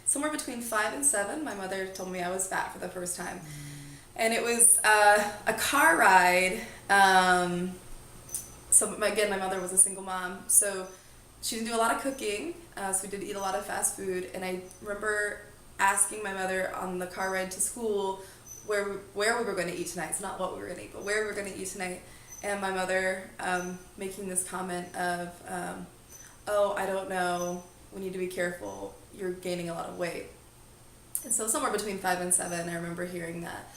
somewhere between 5 and 7, my mother told me I was fat for the first time. And it was a car ride. So again, my mother was a single mom, so she didn't do a lot of cooking, so we did eat a lot of fast food. And I remember asking my mother on the car ride to school where we were going to eat tonight. It's not what we were going to eat, but where we were going to eat tonight. And my mother making this comment of, oh, I don't know, we need to be careful, you're gaining a lot of weight. And so somewhere between 5 and 7, I remember hearing that.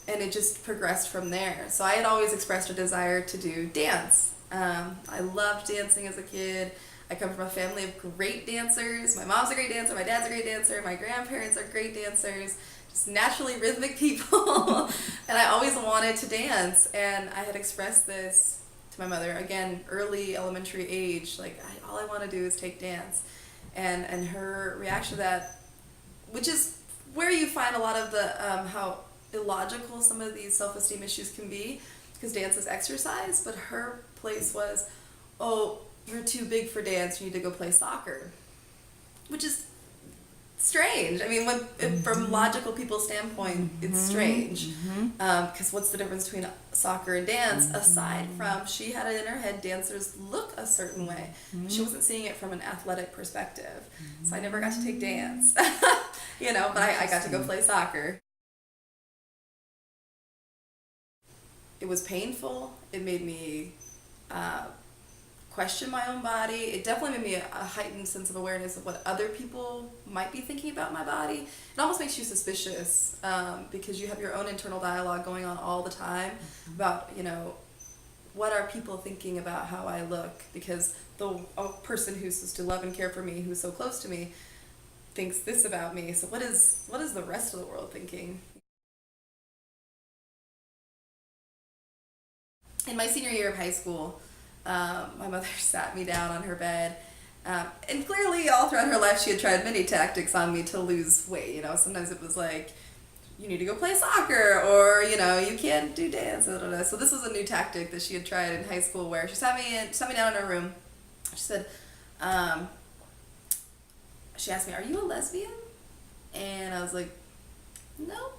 And it just progressed from there. So I had always expressed a desire to do dance. I loved dancing as a kid. I come from a family of great dancers. My mom's a great dancer, my dad's a great dancer, my grandparents are great dancers, just naturally rhythmic people. And I always wanted to dance. And I had expressed this to my mother, again, early elementary age, like, all I want to do is take dance. And her reaction to that, which is where you find a lot of the, how illogical some of these self-esteem issues can be, because dance is exercise, but her place was, oh, you're too big for dance, you need to go play soccer. Which is strange. I mean, from logical people's standpoint, it's strange. Because what's the difference between soccer and dance, aside from she had it in her head dancers look a certain way. She wasn't seeing it from an athletic perspective. So I never got to take dance, but I got to go play soccer. It was painful. It made me question my own body. It definitely made me a heightened sense of awareness of what other people might be thinking about my body. It almost makes you suspicious because you have your own internal dialogue going on all the time about, what are people thinking about how I look? Because a person who's supposed to love and care for me, who's so close to me, thinks this about me. So what is the rest of the world thinking? In my senior year of high school, my mother sat me down on her bed, and clearly all throughout her life she had tried many tactics on me to lose weight. Sometimes it was like, you need to go play soccer, or you can't do dance. So this was a new tactic that she had tried in high school, where she sat me down in her room. She said, she asked me, "Are you a lesbian?" And I was like, "No."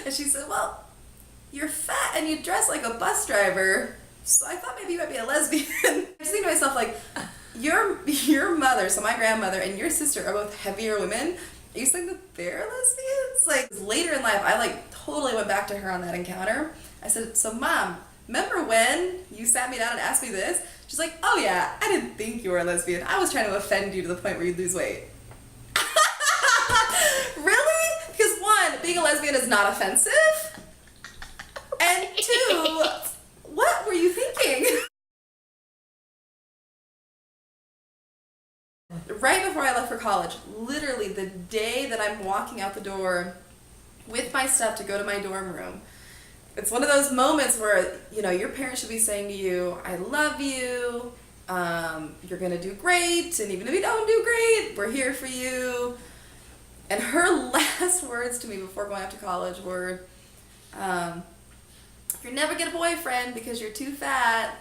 And she said, "Well, you're fat and you dress like a bus driver, so I thought maybe you might be a lesbian." I just think to myself, like, your mother, so my grandmother, and your sister are both heavier women. Are you saying that they're lesbians? Like, later in life, I totally went back to her on that encounter. I said, "So Mom, remember when you sat me down and asked me this?" She's like, "Oh yeah, I didn't think you were a lesbian. I was trying to offend you to the point where you'd lose weight." Really? Because one, being a lesbian is not offensive. And two, what were you thinking? Right before I left for college, literally the day that I'm walking out the door with my stuff to go to my dorm room, it's one of those moments where, your parents should be saying to you, "I love you, you're going to do great, and even if you don't do great, we're here for you." And her last words to me before going off to college were, "If you never get a boyfriend because you're too fat,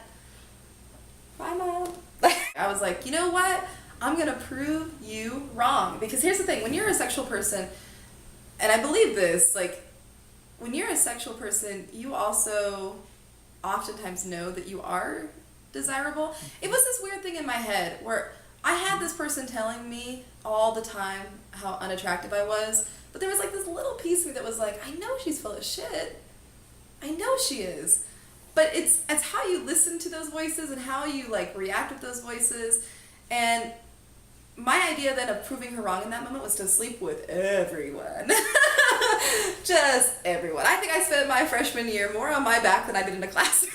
bye, Mom." I was like, you know what? I'm going to prove you wrong. Because here's the thing. When you're a sexual person, and I believe this, when you're a sexual person, you also oftentimes know that you are desirable. It was this weird thing in my head where I had this person telling me all the time how unattractive I was, but there was this little piece of me that was like, I know she's full of shit. I know she is. But it's how you listen to those voices and how you react with those voices. And my idea then of proving her wrong in that moment was to sleep with everyone. Just everyone. I think I spent my freshman year more on my back than I did in a classroom.